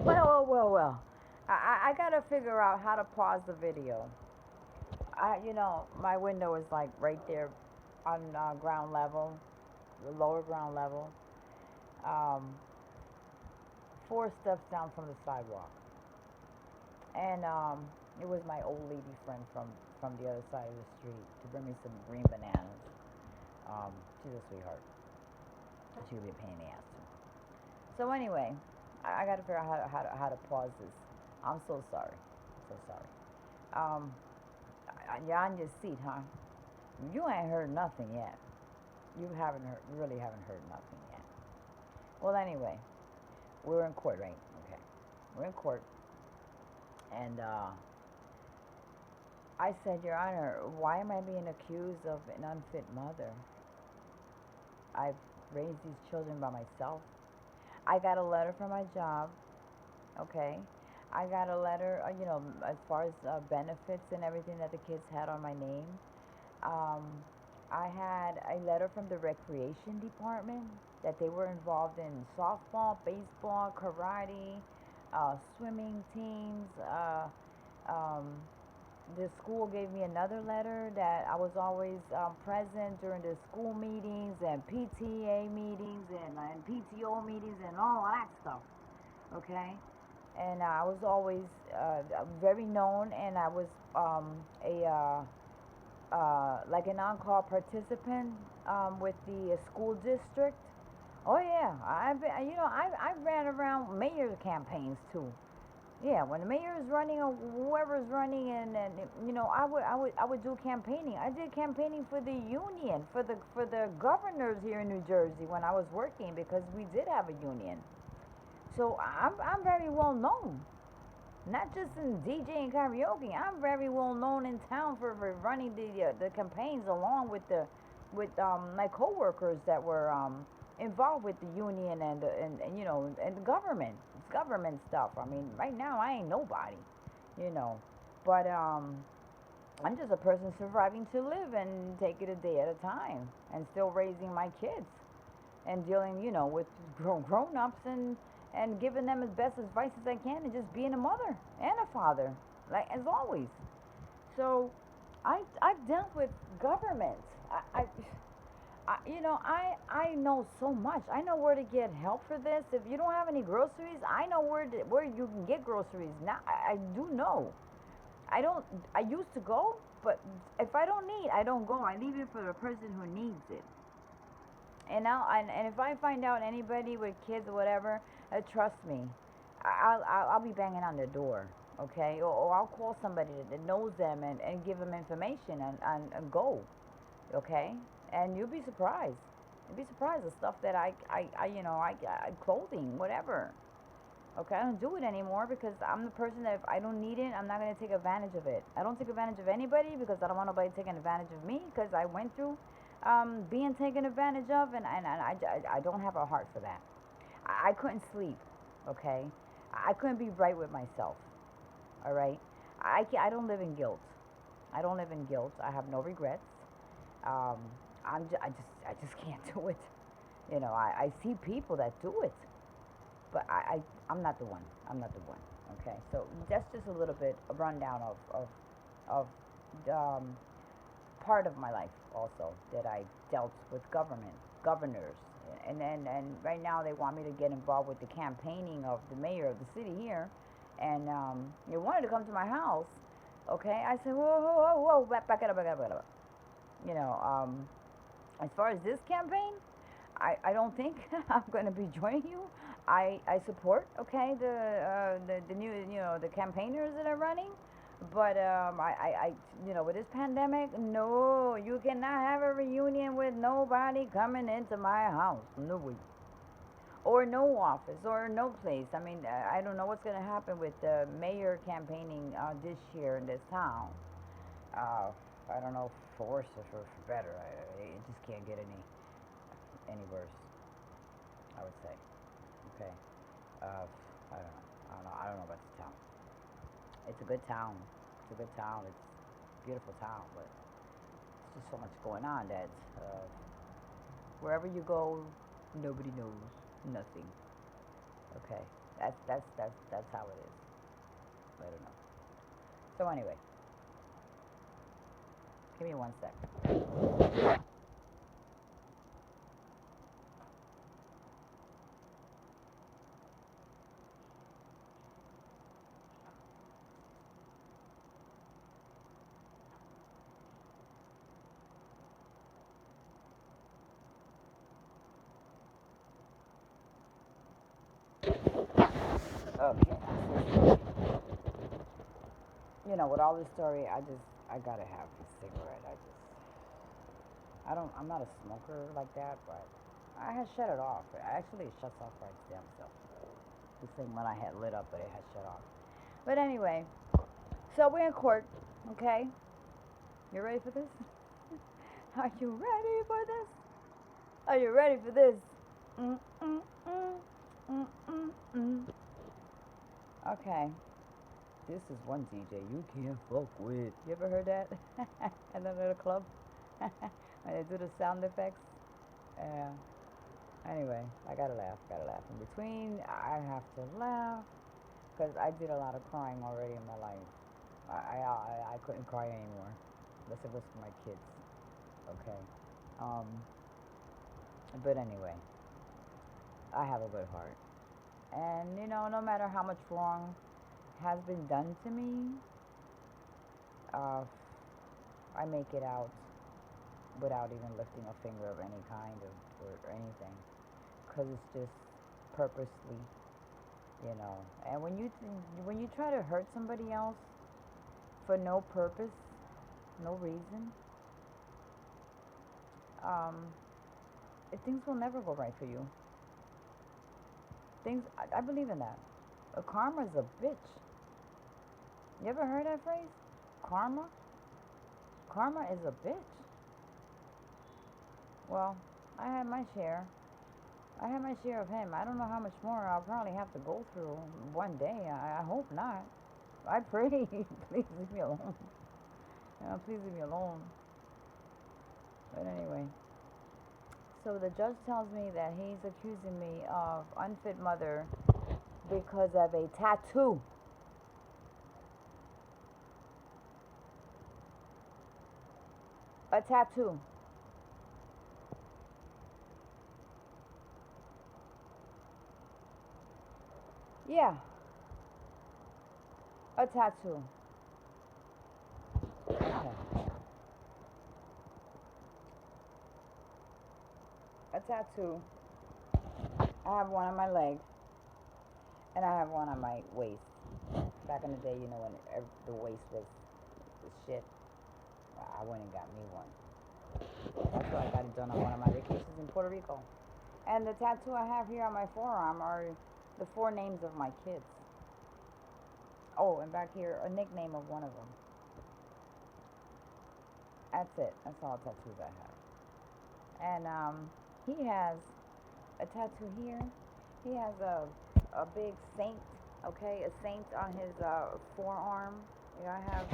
Well. I gotta figure out how to pause the video. My window is like right there on ground level, the lower ground level, um, 4 steps down from the sidewalk. And it was my old lady friend from the other side of the street to bring me some green bananas. She's a sweetheart. She would be a pain in the ass too. So anyway, I got to figure out how to pause this. I'm so sorry, so sorry. Um, you're on your seat, huh? You ain't heard nothing yet. You really haven't heard nothing yet. Well, anyway, we're in court, right? Okay, we're in court, and I said, Your Honor, why am I being accused of an unfit mother? I've raised these children by myself. I got a letter from my job, okay? I got a letter, as far as benefits and everything that the kids had on my name. Um, I had a letter from the recreation department that they were involved in softball, baseball, karate, swimming teams. Um, the school gave me another letter that I was always present during the school meetings and PTA meetings and PTO meetings and all that stuff. Okay, and I was always very known, and I was a like an on-call participant with the school district. Oh yeah, I've been, I ran around mayor campaigns too. Yeah, when the mayor is running or whoever's running, and I would do campaigning. I did campaigning for the union, for the governors here in New Jersey when I was working because we did have a union. So I'm very well known, not just in DJ and karaoke. I'm very well known in town for running the campaigns along with my coworkers that were involved with the union and the government. It's government stuff. I mean, right now I ain't nobody, you know, but I'm just a person surviving to live and take it a day at a time and still raising my kids and dealing, with grown-ups and giving them as best advice as I can and just being a mother and a father, like as always. So, I've dealt with government. I know so much. I know where to get help for this. If you don't have any groceries, I know where you can get groceries. Now I do know. I don't. I used to go, but if I don't need, I don't go. I leave it for the person who needs it. And now, and if I find out anybody with kids or whatever, trust me, I'll be banging on their door, okay? Or I'll call somebody that knows them and give them information and go, okay? And you'll be surprised. You'll be surprised the stuff that I clothing, whatever. Okay, I don't do it anymore because I'm the person that if I don't need it, I'm not gonna take advantage of it. I don't take advantage of anybody because I don't want nobody taking advantage of me because I went through being taken advantage of, and I don't have a heart for that. I couldn't sleep, okay? I couldn't be right with myself, all right? I don't live in guilt. I don't live in guilt. I have no regrets. Um, I just can't do it. I see people that do it, but I'm not the one. I'm not the one. Okay, so that's just a little bit a rundown of um, part of my life also that I dealt with governors, and right now they want me to get involved with the campaigning of the mayor of the city here, and they wanted to come to my house. Okay, I said, whoa, back it up, back it up, back it up. You know, um, as far as this campaign, I don't think I'm going to be joining you. I support, okay, the new, the campaigners that are running. But with this pandemic, no, you cannot have a reunion with nobody coming into my house. No way. Or no office, or no place. I mean, I don't know what's going to happen with the mayor campaigning this year in this town. Uh, I don't know, for worse or for better. It just can't get any worse, I would say. Okay. I don't know. I don't know. I don't know about this town. It's a good town. It's a good town. It's a beautiful town, but it's just so much going on that wherever you go, nobody knows nothing. Okay. That's how it is. I don't know. So anyway, give me 1 sec. Okay. You know, with all this story, I gotta have a cigarette. I'm not a smoker like that, but I had shut it off. Actually, it shuts off by its damn self. The thing when I had lit up, but it had shut off. But anyway, so we're in court, okay? You ready for this? Are you ready for this? Are you ready for this? Mm, mm, mm, mm, mm, mm. Okay, this is one DJ you can't fuck with. You ever heard that? At the little club? When they do the sound effects? Yeah. Anyway, I gotta laugh, gotta laugh. In between, I have to laugh because I did a lot of crying already in my life. I couldn't cry anymore unless it was for my kids. Okay. Um, but anyway, I have a good heart. And you know, no matter how much wrong has been done to me, uh, I make it out without even lifting a finger of any kind of or anything, because it's just purposely, you know. And when you try to hurt somebody else for no purpose, no reason, um, things will never go right for you. I believe in that. Karma's a bitch. You ever heard that phrase? Karma? Karma is a bitch. Well, I had my share. I had my share of him. I don't know how much more I'll probably have to go through one day. I hope not. I pray. Please leave me alone. Please leave me alone. But anyway, so the judge tells me that he's accusing me of unfit mother because of a tattoo. A tattoo. Yeah, a tattoo. Okay. A tattoo. I have one on my leg and I have one on my waist. Back in the day, you know, when the waist was shit, I went and got me one. That's why I got it done on one of my vacations in Puerto Rico. And the tattoo I have here on my forearm are the four names of my kids. Oh, and back here, a nickname of one of them. That's it. That's all the tattoos I have. And he has a tattoo here. He has a big saint. Okay, a saint on his forearm. Yeah, I have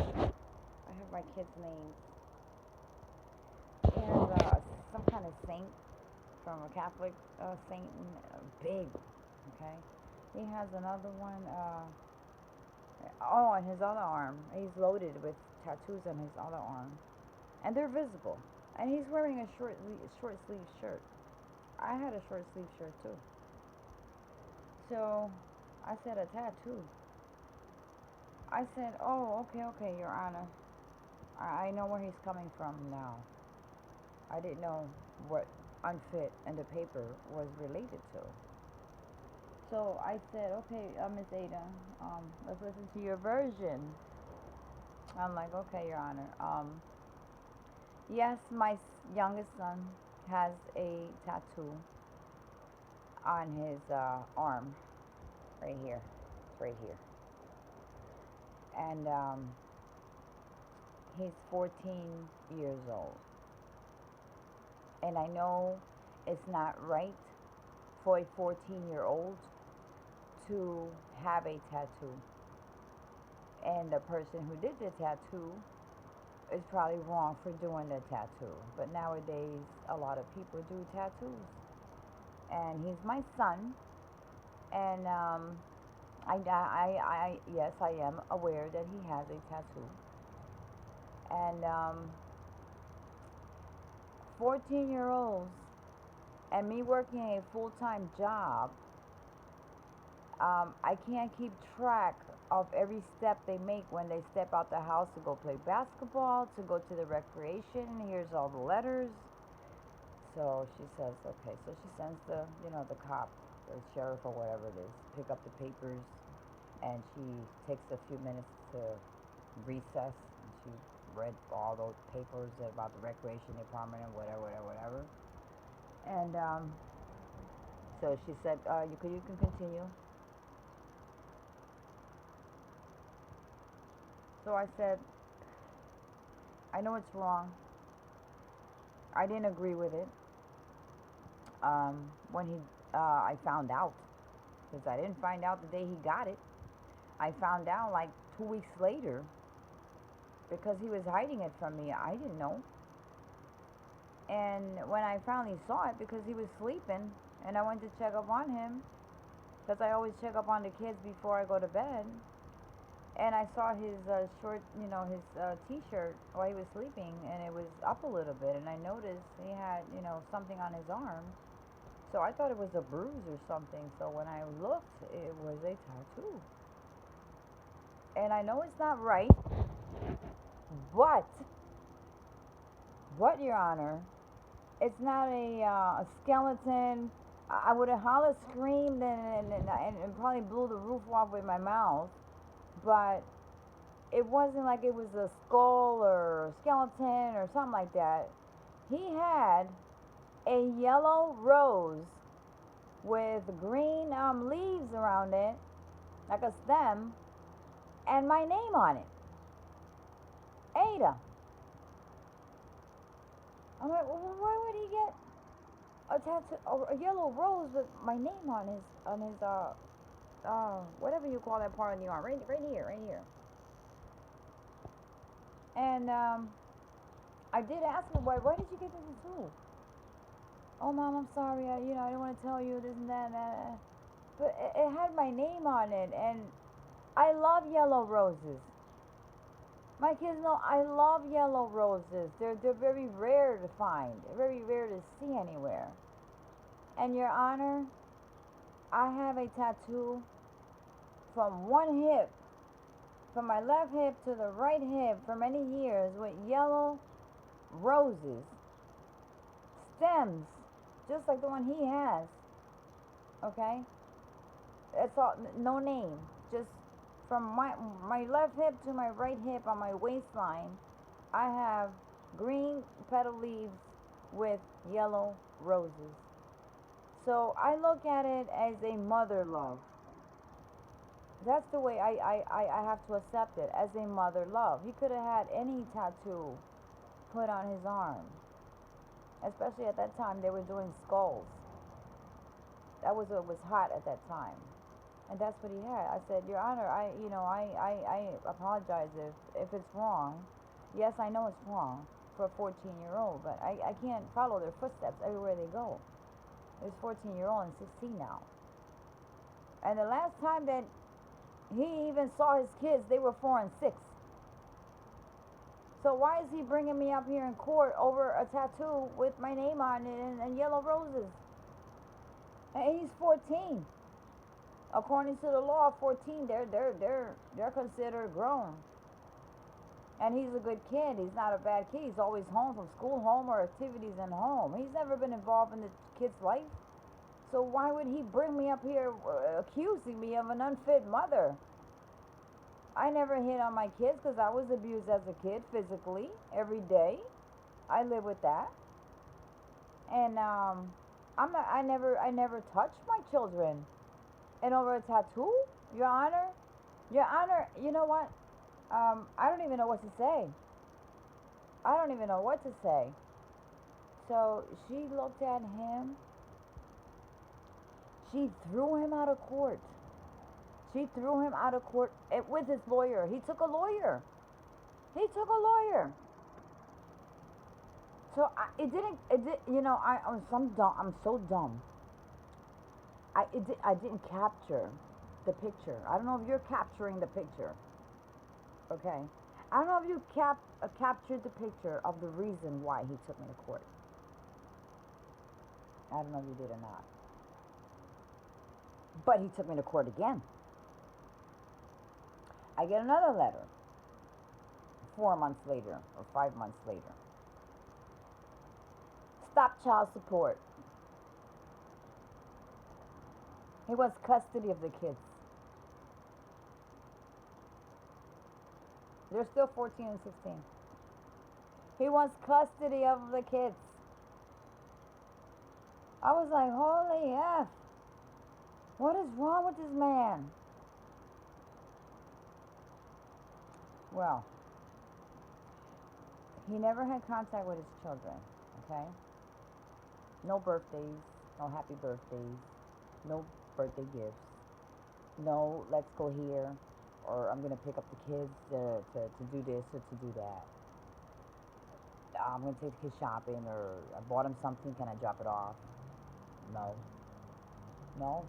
my kids' names. He has some kind of saint from a Catholic saint, big. Okay, he has another one. Oh, on his other arm, he's loaded with tattoos on his other arm, and they're visible. And he's wearing a short sleeve shirt. I had a short sleeve shirt too. So I said a tattoo. I said, oh, okay, Your Honor. I know where he's coming from now. I didn't know what unfit in the paper was related to. So I said, okay, Miss Ada, let's listen to your version. I'm like, okay, Your Honor. Yes, my youngest son has a tattoo on his arm, right here. It's right here. And he's 14 years old. And I know it's not right for a 14-year-old to have a tattoo. And the person who did the tattoo is probably wrong for doing the tattoo. But nowadays, a lot of people do tattoos. And he's my son. And Yes, I am aware that he has a tattoo. And 14-year-olds and me working a full-time job, I can't keep track of every step they make when they step out the house to go play basketball, to go to the recreation. Here's all the letters. So she says, okay. So she sends the cop, the sheriff or whatever it is, pick up the papers, and she takes a few minutes to recess, and she read all those papers about the recreation department and whatever, whatever, whatever. And so she said, you can continue. So I said, I know it's wrong. I didn't agree with it. When I found out, because I didn't find out the day he got it. I found out like 2 weeks later because he was hiding it from me. I didn't know. And when I finally saw it, because he was sleeping, and I went to check up on him, because I always check up on the kids before I go to bed. And I saw his short, his t-shirt while he was sleeping, and it was up a little bit. And I noticed he had, something on his arm. So I thought it was a bruise or something. So when I looked, it was a tattoo. And I know it's not right, but, Your Honor, it's not a skeleton. I would have hollered, screamed, and probably blew the roof off with my mouth. But it wasn't like it was a skull or a skeleton or something like that. He had a yellow rose with green leaves around it, like a stem, and my name on it, Ada. I'm like, well, why would he get a tattoo, a yellow rose with my name on his whatever you call that part of the arm, right here, right here. And I did ask him, why did you get this tattoo? Oh, mom, I'm sorry. I don't want to tell you this and that. But it had my name on it, and I love yellow roses. My kids know I love yellow roses. They're very rare to find, very rare to see anywhere. And Your Honor, I have a tattoo from one hip, from my left hip to the right hip for many years with yellow roses, stems, just like the one he has. Okay? That's all, no name. Just from my left hip to my right hip on my waistline, I have green petal leaves with yellow roses. So I look at it as a mother love. That's the way I have to accept it, as a mother love. He could have had any tattoo put on his arm. Especially at that time, they were doing skulls. That was what was hot at that time. And that's what he had. I said, Your Honor, I apologize if it's wrong. Yes, I know it's wrong for a 14-year-old, but I can't follow their footsteps everywhere they go. There's 14-year-old and 16 now. And the last time that he even saw his kids, they were 4 and 6. So why is he bringing me up here in court over a tattoo with my name on it and yellow roses? And he's 14. According to the law, 14, they're considered grown. And he's a good kid. He's not a bad kid. He's always home from school, home, or activities and home. He's never been involved in the kid's life. So why would he bring me up here accusing me of an unfit mother? I never hit on my kids because I was abused as a kid physically every day. I live with that. And I never touched my children. And over a tattoo, Your Honor, you know what? I don't even know what to say. I don't even know what to say. So she looked at him. She threw him out of court. She threw him out of court with his lawyer. He took a lawyer. He took a lawyer. So it didn't. It did. I'm so dumb. I didn't capture. the picture. I don't know if you're capturing the picture. Okay. I don't know if you captured the picture of the reason why he took me to court. I don't know if you did or not. But he took me to court again. I get another letter 4 months later or 5 months later. Stop child support. He wants custody of the kids. They're still 14 and 16. He wants custody of the kids. I was like, holy F. What is wrong with this man? Well, he never had contact with his children, okay? No birthdays, no happy birthdays, no birthday gifts, no let's go here, or I'm going to pick up the kids to do this or to do that. I'm going to take the kids shopping, or I bought him something, can I drop it off? No. No.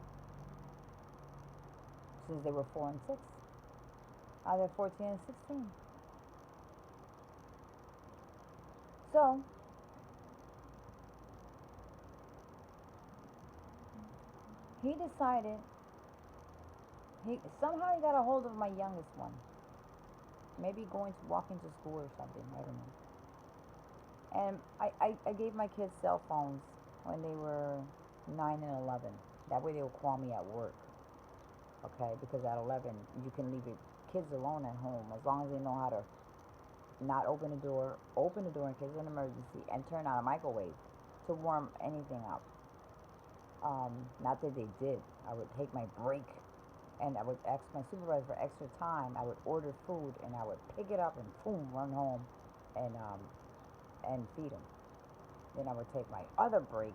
Since they were 4 and 6. Now they're 14 and 16. So, he decided, somehow he got a hold of my youngest one. Maybe walking to school or something, I don't know. And I gave my kids cell phones when they were 9 and 11. That way they would call me at work. Okay, because at 11 you can leave your kids alone at home as long as they know how to not open the door in case of an emergency, and turn on a microwave to warm anything up. Not that they did. I would take my break and I would ask my supervisor for extra time. I would order food and I would pick it up and boom, run home and feed them. Then I would take my other break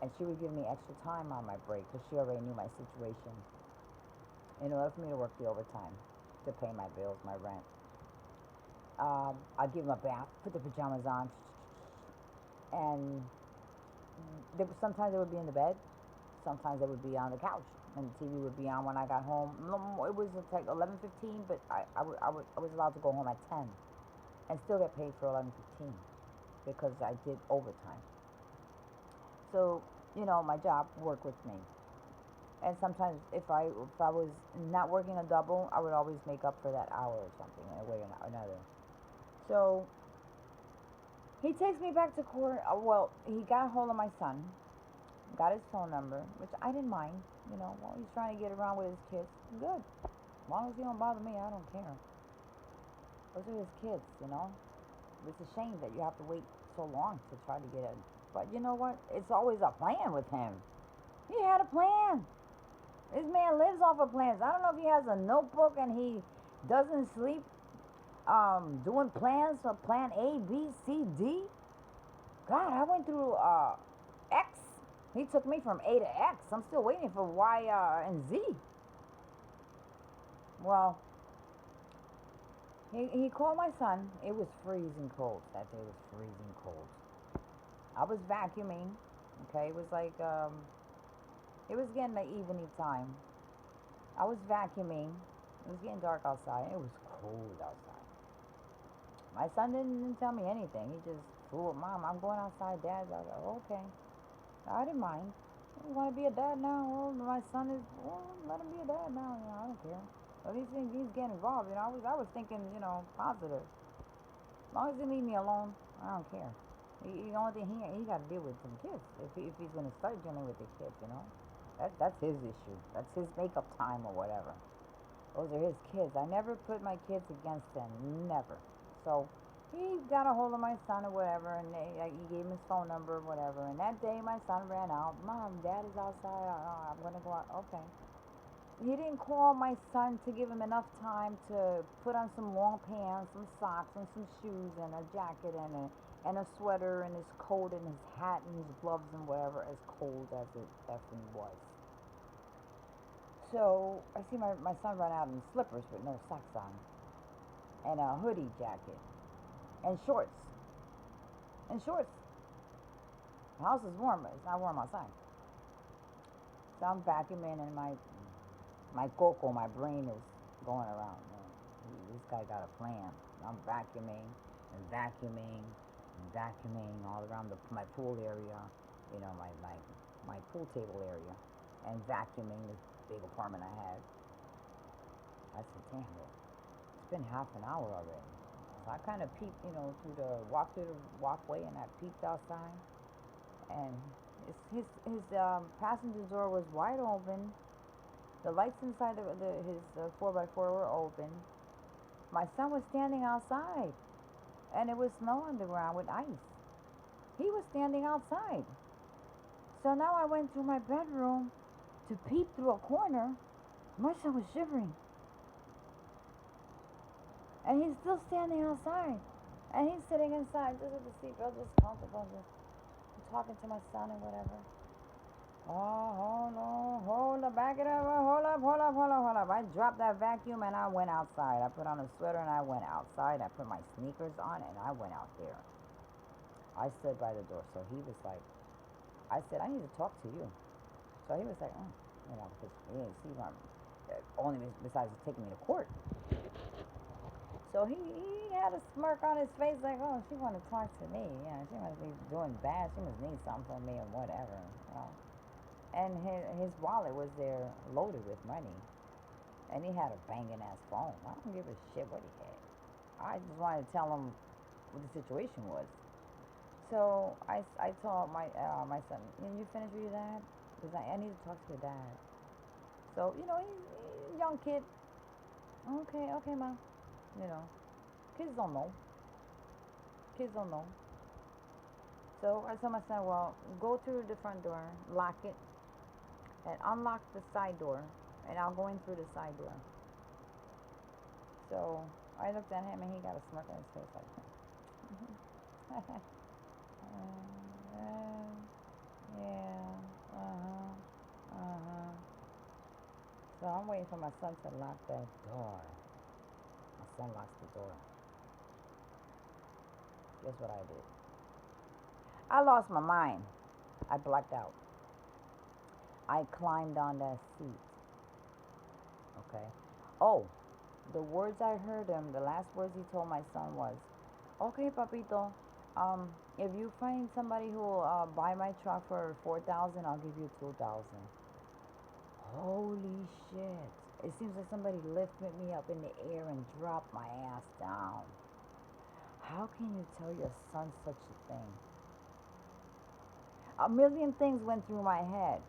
and she would give me extra time on my break because she already knew my situation in order for me to work the overtime to pay my bills, my rent. I'd give them a bath, put the pajamas on, and sometimes they would be in the bed, sometimes they would be on the couch, and the TV would be on when I got home. It was like 11:15, but I was allowed to go home at 10, and still get paid for 11:15 because I did overtime. So my job worked with me, and sometimes if I was not working a double, I would always make up for that hour or something in a way or another. So he takes me back to court. Well, he got a hold of my son, got his phone number, which I didn't mind. While he's trying to get around with his kids, good. As long as he don't bother me, I don't care. Those are his kids. It's a shame that you have to wait so long to try to get it. But you know what? It's always a plan with him. He had a plan. This man lives off of plans. I don't know if he has a notebook and he doesn't sleep doing plans for plan A, B, C, D. God, I went through X. He took me from A to X. I'm still waiting for Y and Z. Well, he called my son. It was freezing cold. That day was freezing cold. I was vacuuming. Okay, it was like it was getting the evening time. I was vacuuming. It was getting dark outside. It was cold outside. My son didn't tell me anything. He just flew with Mom. I'm going outside, Dad. I was like, okay. I didn't mind. You want to be a dad now? Well, my son is. Well, let him be a dad now. I don't care. At least he's getting involved. I was thinking, positive. As long as he leave me alone, I don't care. The only thing he got to deal with some kids. If he's gonna start dealing with the kids. That's his issue. That's his makeup time or whatever. Those are his kids. I never put my kids against them. Never. So he got a hold of my son or whatever, and he gave him his phone number or whatever. And that day my son ran out. Mom, Dad is outside. I'm gonna go out. Okay. He didn't call my son to give him enough time to put on some long pants, some socks, and some shoes, and a jacket, and a sweater, and his coat, and his hat, and his gloves, and whatever, as cold as it definitely was. So I see my son run out in slippers with no socks on, and a hoodie jacket, and shorts. And shorts. The house is warm, but it's not warm outside. So I'm vacuuming in my My coco, my brain is going around. This guy got a plan. I'm vacuuming and vacuuming and vacuuming all around my pool area, my pool table area, and vacuuming this big apartment I had. I said, damn it, it's been half an hour already. So I kind of peeped, through the walkway, and I peeped outside, and his passenger door was wide open. The lights inside his 4x4 were open. My son was standing outside, and it was snow on the ground with ice. He was standing outside. So now I went to my bedroom to peep through a corner. My son was shivering, and he's still standing outside. And he's sitting inside just with the seatbelt, just comfortable, just talking to my son and whatever. Oh, hold on, hold up, back it up, hold up, hold up, hold up, hold up. I dropped that vacuum and I went outside. I put on a sweater and I went outside. I put my sneakers on and I went out there. I stood by the door. So he was like, I said, I need to talk to you. So he was like, because he didn't see one. Only besides taking me to court. So he had a smirk on his face like, oh, she want to talk to me. Yeah, she must be doing bad. She must need something from me or whatever. And his wallet was there loaded with money. And he had a banging ass phone. I don't give a shit what he had. I just wanted to tell him what the situation was. So I told my son, you finished with your dad? Because I need to talk to your dad. So, he's a young kid. Okay, ma. Kids don't know. Kids don't know. So I told my son, well, go through the front door, lock it, and unlock the side door, and I'll go in through the side door. So I looked at him, and he got a smirk on his face like, yeah, uh-huh. So I'm waiting for my son to lock that door. My son locks the door. Guess what I did? I lost my mind. I blacked out. I climbed on that seat. Okay. Oh, the words I heard him, the last words he told my son was, okay, papito, if you find somebody who will buy my truck for 4,000, I'll give you 2,000. Holy shit. It seems like somebody lifted me up in the air and dropped my ass down. How can you tell your son such a thing? A million things went through my head.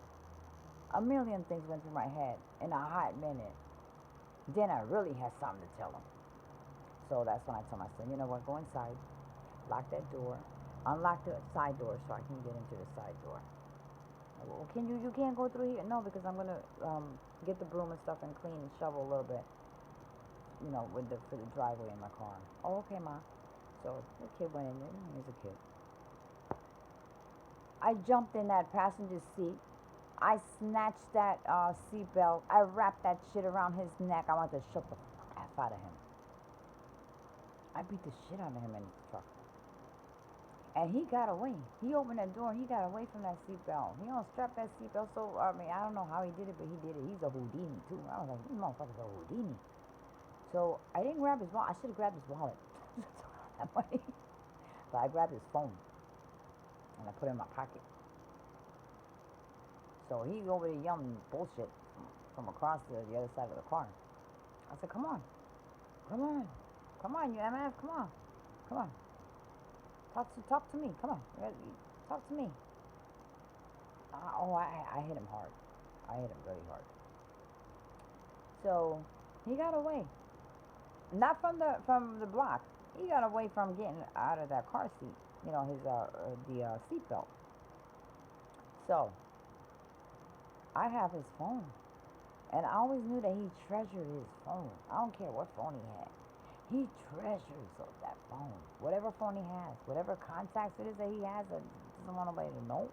A million things went through my head in a hot minute. Then I really had something to tell him. So that's when I told my son, you know what, go inside, lock that door, unlock the side door so I can get into the side door. Well, you can't go through here? No, because I'm gonna get the broom and stuff and clean and shovel a little bit, for the driveway in my car. Oh, okay, ma. So the kid went in there. He's a kid. I jumped in that passenger seat. I snatched that seatbelt. I wrapped that shit around his neck. I wanted to shoot the F out of him. I beat the shit out of him in the truck. And he got away. He opened that door and he got away from that seatbelt. He unstrapped that seatbelt. So, I don't know how he did it, but he did it. He's a Houdini, too. I was like, this motherfucker's a Houdini. So, I didn't grab his wallet. I should have grabbed his wallet. that money. But I grabbed his phone. And I put it in my pocket. So, he over there yelling bullshit from across the other side of the car. I said, come on, you MF, come on, talk to me, come on, talk to me. I hit him hard. I hit him really hard. So he got away, not from the block. He got away from getting out of that car seat. The seat belt. So I have his phone. And I always knew that he treasured his phone. I don't care what phone he had. He treasures that phone. Whatever phone he has, whatever contacts it is that he has that doesn't want nobody to know.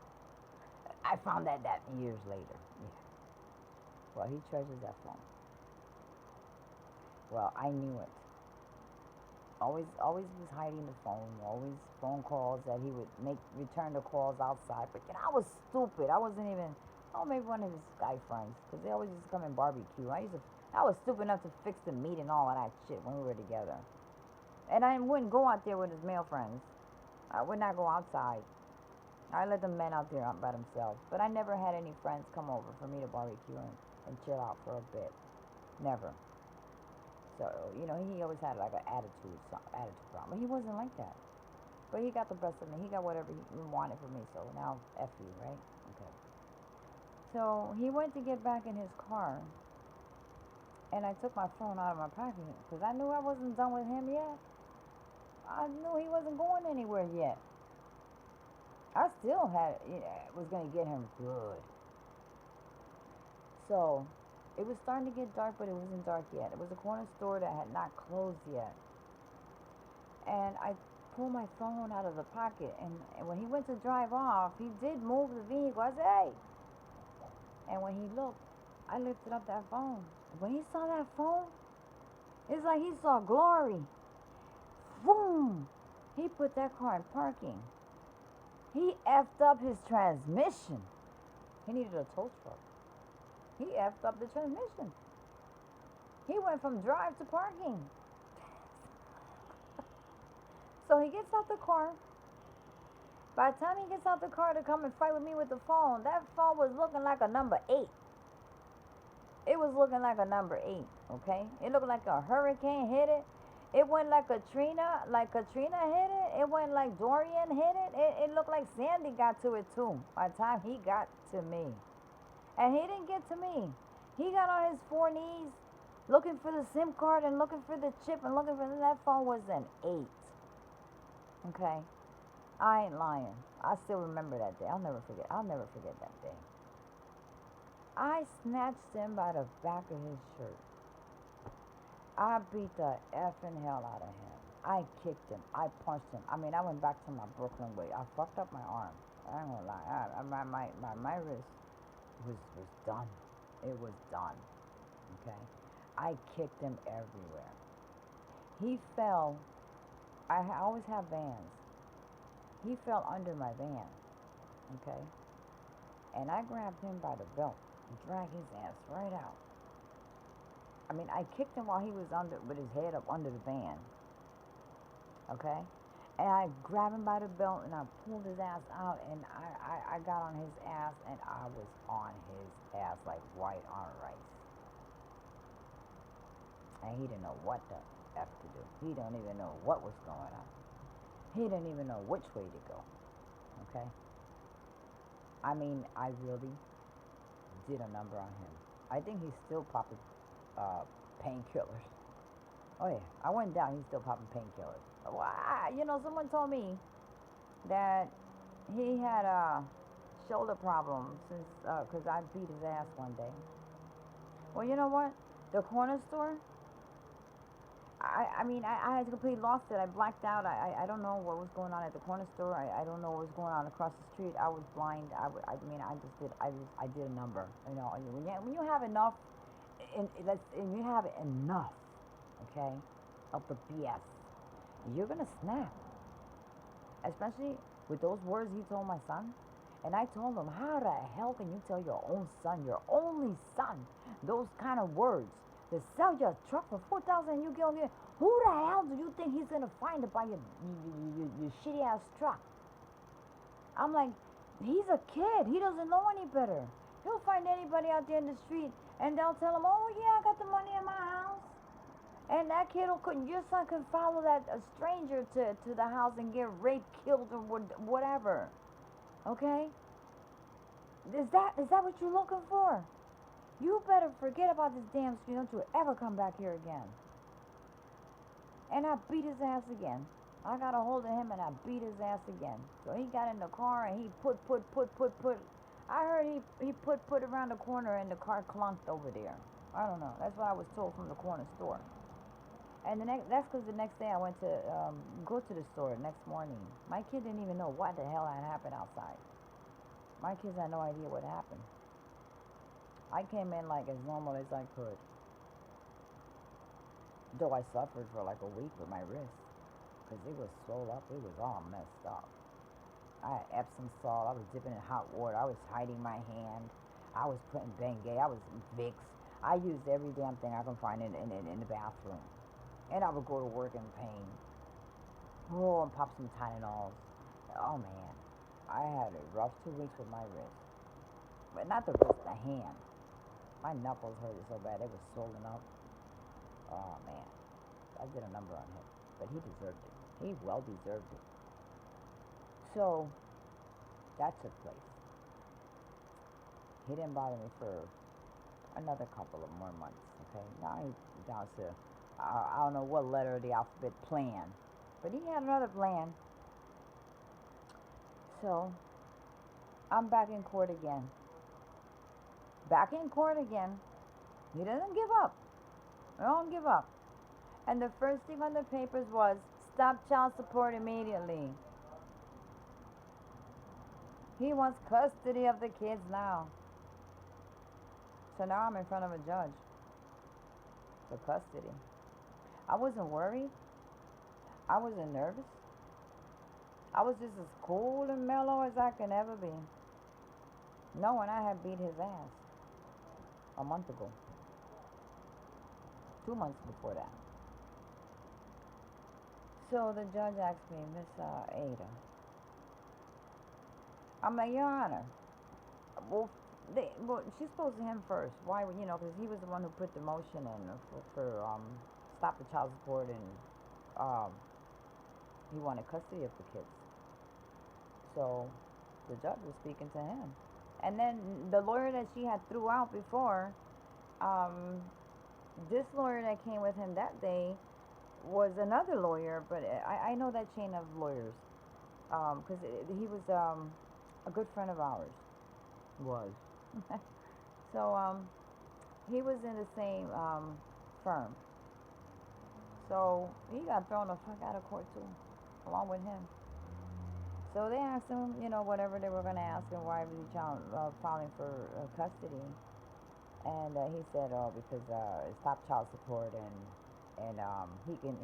I found that years later. Yeah. Well, he treasures that phone. Well, I knew it. Always was hiding the phone. Always phone calls that he would return the calls outside. But I was stupid. I Oh, maybe one of his guy friends, because they always used to come and barbecue. I was stupid enough to fix the meat and all of that shit when we were together. And I wouldn't go out there with his male friends. I would not go outside. I let the men out there out by themselves. But I never had any friends come over for me to barbecue and chill out for a bit. Never. So, he always had like an attitude problem. But he wasn't like that. But he got the best of me. He got whatever he wanted from me. So now, F you, right? Okay. So he went to get back in his car. And I took my phone out of my pocket because I knew I wasn't done with him yet. I knew he wasn't going anywhere yet. I still was going to get him good. So it was starting to get dark, but it wasn't dark yet. It was a corner store that had not closed yet. And I pulled my phone out of the pocket. And when he went to drive off, he did move the vehicle. I said, hey. And when he looked, I lifted up that phone. When he saw that phone, it's like he saw glory. Boom! He put that car in parking. He effed up his transmission. He needed a tow truck. He effed up the transmission. He went from drive to parking. So he gets out the car. By the time he gets out the car to come and fight with me with the phone, that phone was looking like a number 8. It was looking like a number 8, okay? It looked like a hurricane hit it. It went like Katrina hit it. It went like Dorian hit it. It looked like Sandy got to it too by the time he got to me. And he didn't get to me. He got on his 4 knees looking for the SIM card and looking for the chip and looking for that phone was an 8. Okay? I ain't lying. I still remember that day. I'll never forget that day. I snatched him by the back of his shirt. I beat the effing hell out of him. I kicked him. I punched him. I mean, I went back to my Brooklyn way. I fucked up my arm. I ain't gonna lie. My wrist was done. It was done. Okay? I kicked him everywhere. He fell. I always have vans. He fell under my van. Okay? And I grabbed him by the belt and dragged his ass right out. I mean, I kicked him while he was with his head up under the van. Okay? And I grabbed him by the belt and I pulled his ass out and I got on his ass and I was on his ass like white on rice. And he didn't know what the F to do. He don't even know what was going on. He didn't even know which way to go. Okay? I mean, I really did a number on him. I think he's still popping painkillers. Oh yeah, I went down. He's still popping painkillers. Well, someone told me that he had a shoulder problem since because I beat his ass one day. Well, you know what? The corner store. I had completely lost it. I blacked out. I don't know what was going on at the corner store. I don't know what was going on across the street. I was blind. I did a number. When you have enough, and you have enough, okay, of the BS, you're gonna snap. Especially with those words he told my son. And I told him, how the hell can you tell your own son, your only son, those kind of words? To sell your truck for $4,000 and you get on here. Who the hell do you think he's gonna find to buy your shitty ass truck? I'm like, he's a kid. He doesn't know any better. He'll find anybody out there in the street and they'll tell him, oh yeah, I got the money in my house. And that kid your son could follow a stranger to the house and get raped, killed, or whatever. Okay? Is that what you're looking for? You better forget about this damn street. Don't you ever come back here again. And I beat his ass again. I got a hold of him and I beat his ass again. So he got in the car and he put. I heard he put around the corner and the car clunked over there. I don't know. That's what I was told from the corner store. And that's because the next day I went to go to the store the next morning. My kid didn't even know what the hell had happened outside. My kids had no idea what happened. I came in like as normal as I could. Though I suffered for like a week with my wrist. Because it was swollen up. It was all messed up. I had Epsom salt. I was dipping in hot water. I was hiding my hand. I was putting Bengay, I was Vicks. I used every damn thing I can find in the bathroom. And I would go to work in pain. Oh, and pop some Tylenols. Oh man, I had a rough 2 weeks with my wrist. But not the wrist, the hand. My knuckles hurt so bad, they were swollen up. Oh man, I did a number on him. But he deserved it. He well deserved it. So, that took place. He didn't bother me for another couple of more months, okay? Now he's down to, I don't know what letter of the alphabet plan. But he had another plan. So, I'm back in court again. Back in court again. He doesn't give up. I don't give up. And the first thing on the papers was stop child support immediately. He wants custody of the kids now. So now I'm in front of a judge for custody. I wasn't worried. I wasn't nervous. I was just as cool and mellow as I can ever be, knowing I had beat his ass a month ago, 2 months before that. So the judge asked me, Miss Ada, I'm like, Your Honor, well, she spoke to him first. Why, because he was the one who put the motion in for stop the child support, and um, he wanted custody of the kids. So the judge was speaking to him. And then the lawyer that she had threw out before, um, this lawyer that came with him that day was another lawyer, but I know that chain of lawyers because he was a good friend of ours. Was. So he was in the same firm. So he got thrown the fuck out of court too, along with him. So they asked him, whatever they were going to ask him, why was he filing for custody? And he said, oh, because stop child support, and he can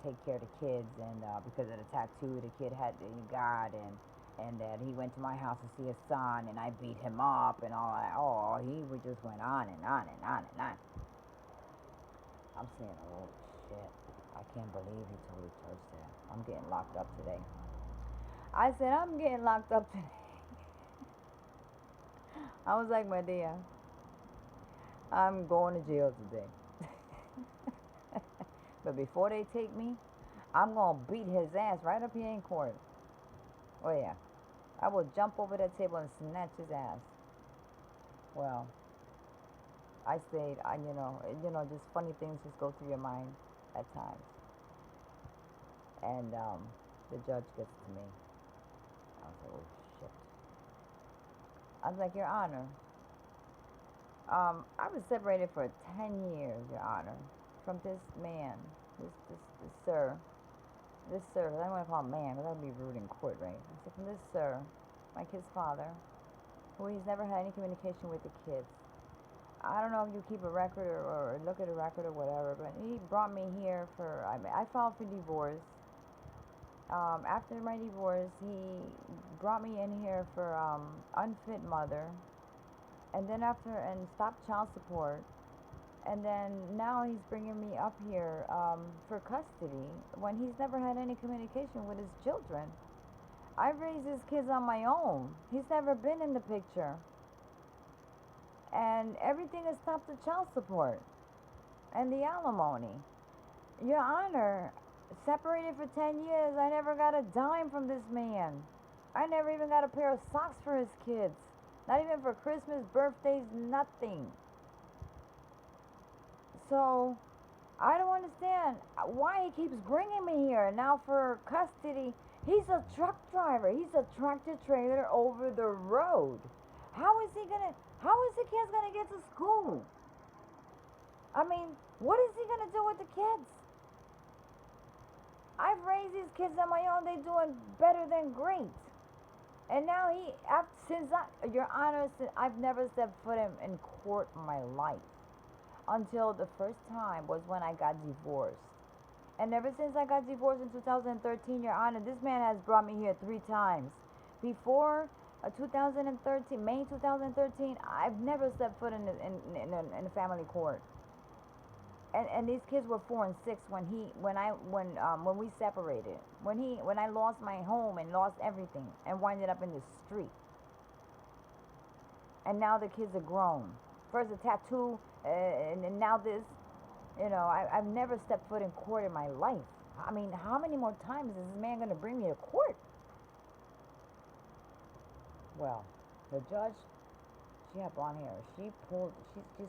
take care of the kids, and because of the tattoo the kid had got, and that he went to my house to see his son, and I beat him up, and all that. Oh, he would just went on and on and on and on. I'm saying, oh shit, I can't believe he told the judge that. I'm getting locked up today. I said, I'm getting locked up today. I was like, my dear, I'm going to jail today. But before they take me, I'm going to beat his ass right up here in court. Oh, yeah. I will jump over that table and snatch his ass. Well, I stayed, just funny things just go through your mind at times. And the judge gets to me. I was like, oh, shit. I was like, Your Honor, I was separated for 10 years, Your Honor, from this man, this sir. This sir, I don't want to call him man, because that would be rude in court, right? I said, from this sir, my kid's father, who he's never had any communication with the kids. I don't know if you keep a record or look at a record or whatever, but he brought me here for, I filed for divorce. After my divorce, he brought me in here for unfit mother, and then and stopped child support. And then now he's bringing me up here for custody when he's never had any communication with his children. I raised his kids on my own. He's never been in the picture. And everything has stopped the child support and the alimony. Your Honor, separated for 10 years, I never got a dime from this man. I never even got a pair of socks for his kids. Not even for Christmas, birthdays, nothing. So, I don't understand why he keeps bringing me here. Now for custody, he's a truck driver. He's a tractor trailer over the road. How is the kids gonna get to school? I mean, what is he gonna do with the kids? I've raised these kids on my own. They're doing better than great. And now Your Honor, I've never stepped foot in court in my life. Until the first time was when I got divorced. And ever since I got divorced in 2013, Your Honor, this man has brought me here 3 times. Before, May 2013. I've never stepped foot in a family court. And these kids were 4 and 6 when we separated. When I lost my home and lost everything and winded up in the street. And now the kids are grown. First a tattoo, and now this. I've never stepped foot in court in my life. I mean, how many more times is this man gonna bring me to court? Well, the judge, she had blonde hair. She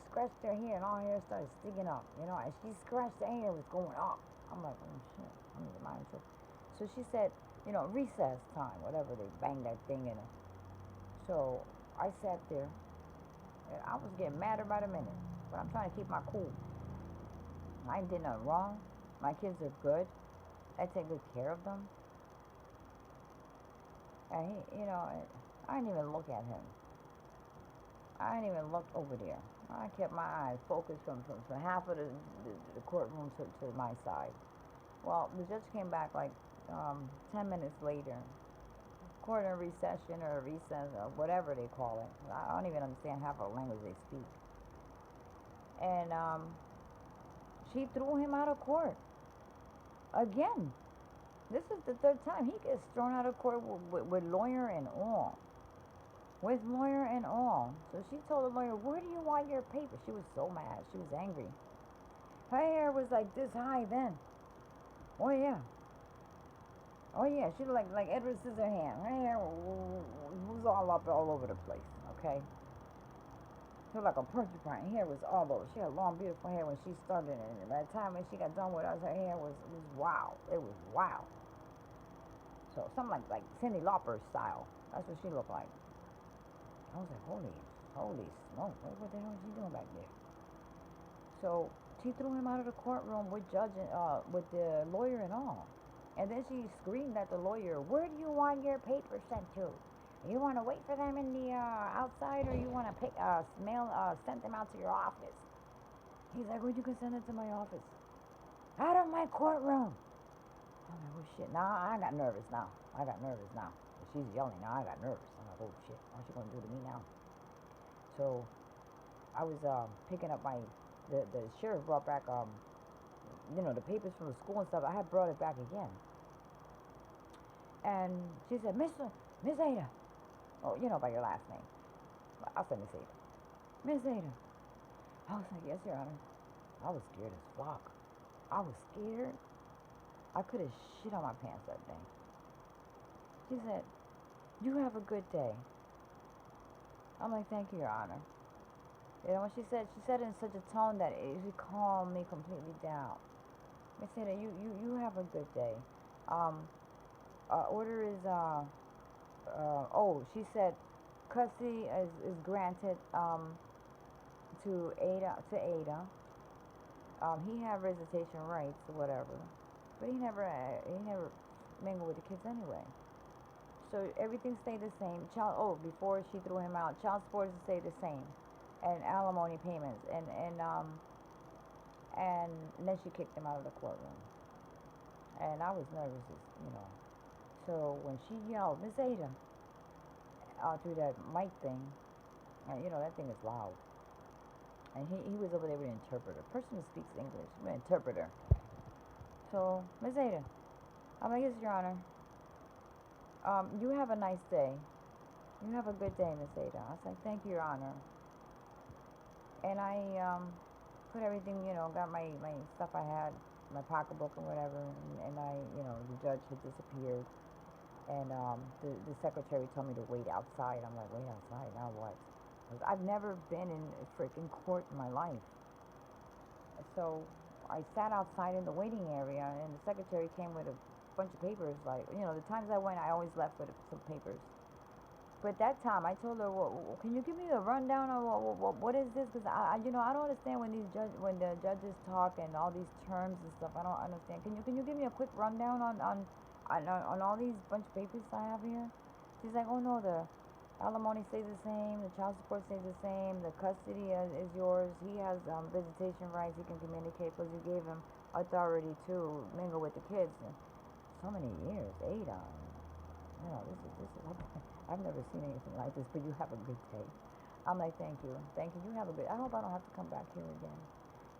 scratched her hair, and all her hair started sticking up. As she scratched, the hair was going up. I'm like, oh shit, I'm in mind too. So she said, recess time, whatever, they banged that thing in her. So I sat there, and I was getting madder by the minute, but I'm trying to keep my cool. I ain't did nothing wrong. My kids are good. I take good care of them. And I didn't even look at him. I didn't even look over there. I kept my eyes focused from half of the courtroom to my side. Well, the judge came back like 10 minutes later. Court in recession or recess or whatever they call it. I don't even understand half the language they speak. And she threw him out of court again. This is the third time he gets thrown out of court with lawyer and all. With lawyer and all. So she told the lawyer, "Where do you want your paper?" She was so mad. She was angry. Her hair was like this high then. Oh yeah. Oh yeah. She looked like Edward Scissorhands. Her hair was all over the place. Okay. She looked like a porcupine. Her hair was all over. She had long, beautiful hair when she started, and by the time when she got done with us, her hair was wow. It was wow. So something like Cyndi Lauper style. That's what she looked like. I was like, holy smoke! What the hell is she doing back there? So she threw him out of the courtroom with with the lawyer and all. And then she screamed at the lawyer, "Where do you want your papers sent to? You want to wait for them in the outside, or you want to send them out to your office?" He's like, "Well, you can send it to my office." Out of my courtroom. I'm like, oh shit. Now I got nervous now. She's yelling. Now I got nervous. I'm like, oh shit. What's she gonna do to me now? So I was picking up the sheriff brought back the papers from the school and stuff. I had brought it back again. And she said, Miss Ada. Oh, by your last name. I'll say Miss Ada. Miss Ada. I was like, yes, Your Honor. I was scared as fuck. I was scared. I could have shit on my pants that day. She said, "You have a good day." I'm like, "Thank you, Your Honor." When she said it in such a tone that it calmed me completely down. I said, "You have a good day." Um, order is she said, custody is granted to Ada. He had visitation rights or whatever, but he never mingled with the kids anyway. So everything stayed the same. Before she threw him out, child support stayed the same, and alimony payments, and then she kicked him out of the courtroom. And I was nervous, So when she yelled, "Miss Ada," through that mic thing, that thing is loud. And he was over there with an interpreter, person who speaks English, an interpreter. So, Miss Ada, I'm like, "Yes, Your Honor. You have a nice day. You have a good day, Miss Ada." I was like, "Thank you, Your Honor." And I put everything, got my stuff I had, my pocketbook and whatever, and the judge had disappeared. And the secretary told me to wait outside. I'm like, wait outside? Now what? Because I've never been in a freaking court in my life. So I sat outside in the waiting area, and the secretary came with a bunch of papers. Like, the times I went, I always left with some papers. But that time, I told her, well, "Can you give me a rundown on what is this?" Because I don't understand when the judges talk and all these terms and stuff. I don't understand. Can you give me a quick rundown on all these bunch of papers I have here? She's like, "Oh no, the alimony stays the same, the child support stays the same, the custody is yours. He has visitation rights. He can communicate because you gave him authority to mingle with the kids." And so many years, 8 on. This is I've never seen anything like this, but you have a good day. I'm like, thank you, thank you. You have a good. I hope I don't have to come back here again.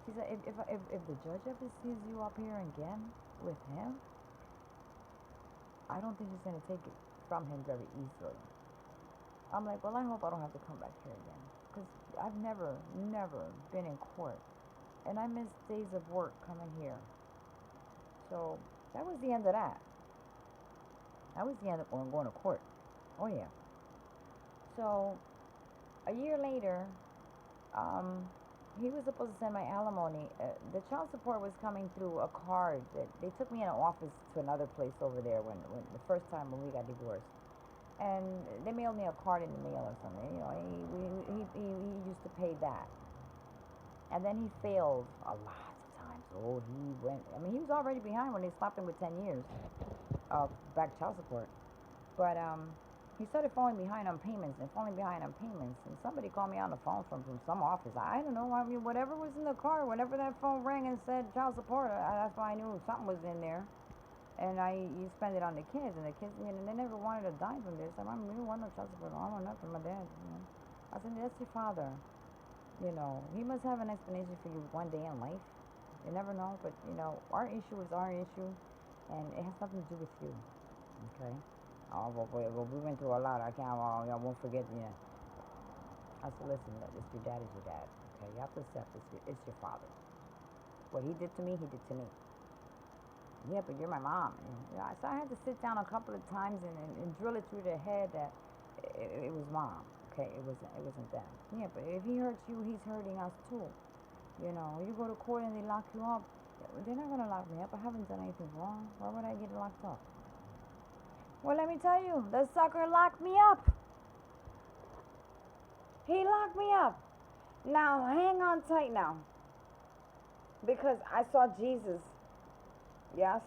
She said, if the judge ever sees you up here again with him, I don't think she's gonna take it from him very easily. I'm like, well, I hope I don't have to come back here again, because I've never been in court, and I miss days of work coming here. So that was the end of that. That was the end of going to court. Oh yeah. So a year later, um, he was supposed to send my alimony. The child support was coming through a card that they took me in an office to another place over there when the first time when we got divorced, and they mailed me a card in the mail or something. You know, he used to pay that, and then he failed a lot of times. Oh, he went. I mean, he was already behind when they slapped him with 10 years of back child support. But he started falling behind on payments and falling behind on payments. And somebody called me on the phone from some office. I don't know. I mean, whatever was in the car, whenever that phone rang and said child support, that's why I knew something was in there. And you spend it on the kids, and the kids, you know, they never wanted a dime from this. I mean, we don't want no child support. I don't want nothing from my dad. You know. I said, that's your father. You know, he must have an explanation for you one day in life. You never know, but you know, our issue is our issue, and it has nothing to do with you. Okay. Oh, but we went through a lot. I can't. I won't forget. You know. I said, listen, it's your dad is your dad. Okay, you have to accept it's your father. What he did to me, he did to me. Yeah, but you're my mom. And, you know, so I had to sit down a couple of times and drill it through their head that it was mom. Okay, it wasn't them. Yeah, but if he hurts you, he's hurting us too. You know, you go to court and they lock you up. They're not gonna lock me up. I haven't done anything wrong. Why would I get locked up? Well, let me tell you, the sucker locked me up. He locked me up. Now, hang on tight now. Because I saw Jesus. Yes.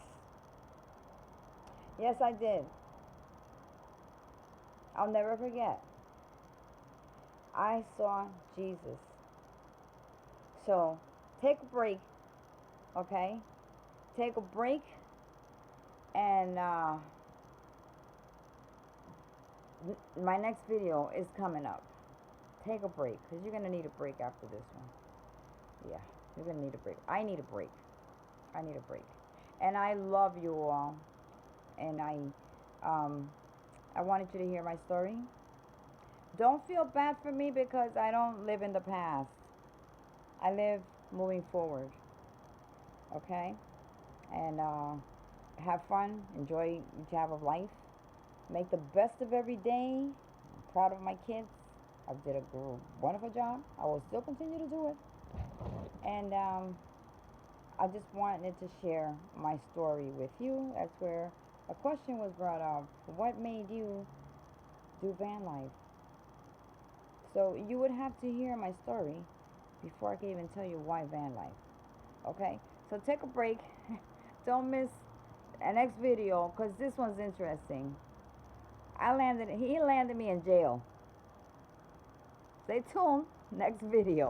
Yes, I did. I'll never forget. I saw Jesus. So, take a break, okay? Take a break, and my next video is coming up. Take a break, because you're going to need a break after this one. Yeah, you're going to need a break. I need a break. I need a break. And I love you all. And I wanted you to hear my story. Don't feel bad for me because I don't live in the past. I live moving forward. Okay? And have fun. Enjoy each hour of life. Make the best of every day. I'm proud of my kids. I did a wonderful job. I will still continue to do it. And I just wanted to share my story with you. That's where a question was brought up. What made you do van life? So you would have to hear my story before I can even tell you why van life. Okay? So take a break. Don't miss the next video because this one's interesting. He landed me in jail. Stay tuned. Next video.